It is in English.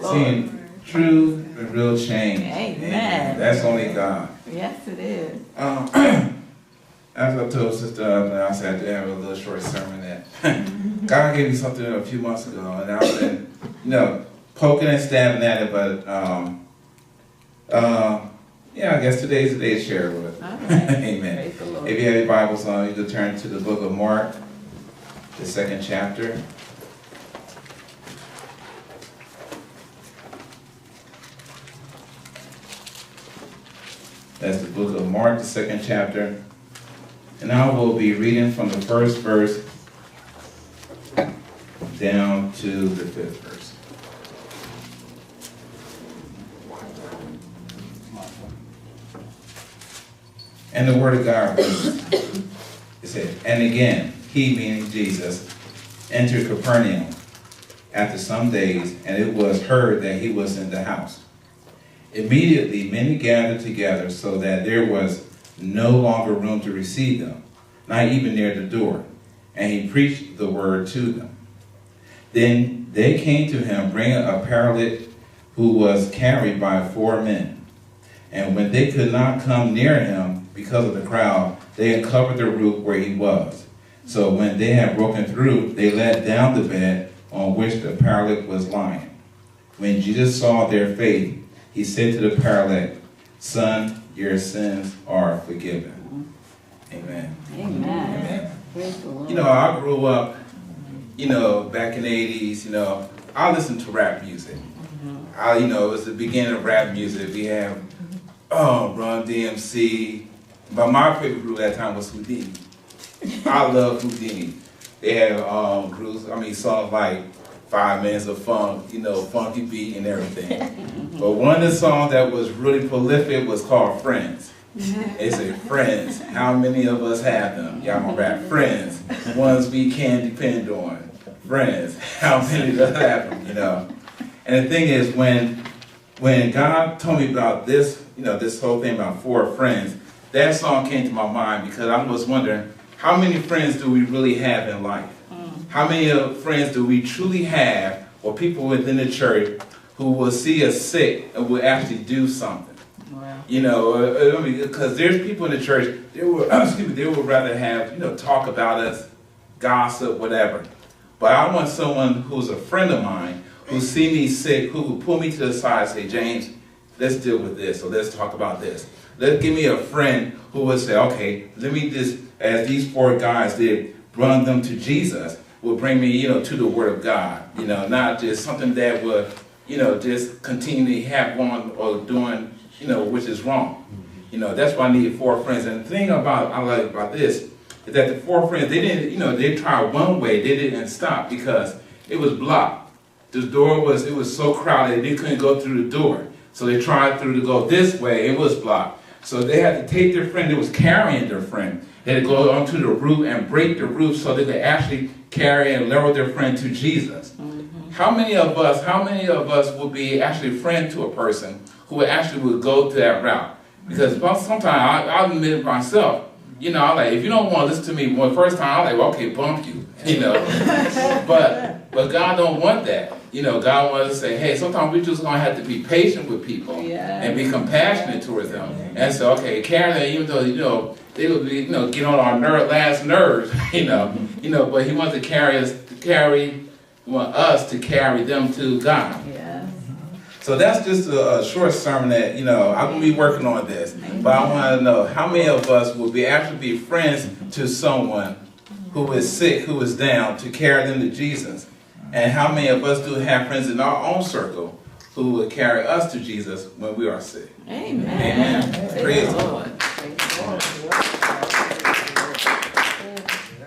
seeing true and real change. Amen. That's only God. Yes, it is. As I told Sister I said I did have a little short sermon that God gave me something a few months ago, and I've been, poking and stabbing at it, but I guess today's the day to share it with. All right. Amen. Praise the Lord. If you have your Bibles on, you can turn to the book of Mark, the 2nd chapter. That's the book of Mark, the 2nd chapter. And I will be reading from the first verse down to the 5th verse. And the word of God reads, it said, "And again, he," meaning Jesus, "entered Capernaum after some days, and it was heard that he was in the house. Immediately many gathered together, so that there was no longer room to receive them, not even near the door. And he preached the word to them. Then they came to him, bringing a paralytic who was carried by 4 men. And when they could not come near him because of the crowd, they uncovered the roof where he was. So when they had broken through, they let down the bed on which the paralytic was lying. When Jesus saw their faith, he said to the paralytic, 'Son, your sins are forgiven.'" Amen. Amen. Amen. Praise the Lord. I grew up, back in the 80s, I listened to rap music. It was the beginning of rap music. We have, Run DMC. But my favorite group at that time was Houdini. I love Houdini. They had songs like 5 Minutes of Funk, funky beat and everything. But one of the songs that was really prolific was called Friends. They say, "Friends, how many of us have them?" Y'all gonna rap, "Friends, ones we can depend on. Friends, how many of us have them?" And the thing is, when God told me about this, this whole thing about 4 friends, that song came to my mind because I was wondering, how many friends do we really have in life? How many friends do we truly have, or people within the church who will see us sick and will actually do something? Wow. Because there's people in the church, they would rather have, talk about us, gossip, whatever. But I want someone who's a friend of mine, who see me sick, who will pull me to the side and say, "James, let's deal with this, or let's talk about this." Give me a friend who would say, "Okay, let me just, as these 4 guys did, bring them to Jesus, will bring me, to the Word of God. Not just something that would, just continually have on or doing, which is wrong." That's why I need 4 friends. And the thing I like about this is that the 4 friends, they didn't, they tried one way, they didn't stop because it was blocked. The door was so crowded, they couldn't go through the door. So they tried to go this way, it was blocked. So they had to take their friend that was carrying their friend. They had to go onto the roof and break the roof so they could actually carry and lower their friend to Jesus. How many of us would be actually a friend to a person who actually would go to that route? Because sometimes I'll admit myself, I'm like, if you don't want to listen to me one first time, I'm like, well, okay, bump you, But God don't want that. God wants to say, hey, sometimes we just going to have to be patient with people and be compassionate towards them. And so, okay, carry them, even though, they will be, get on our last nerves, but he wants to carry us to carry them to God. Yeah. So that's just a short sermon that, I'm going to be working on this. But I want to know how many of us will actually be friends to someone who is sick, who is down, to carry them to Jesus. And how many of us do have friends in our own circle who will carry us to Jesus when we are sick? Amen. Amen. Praise the Lord.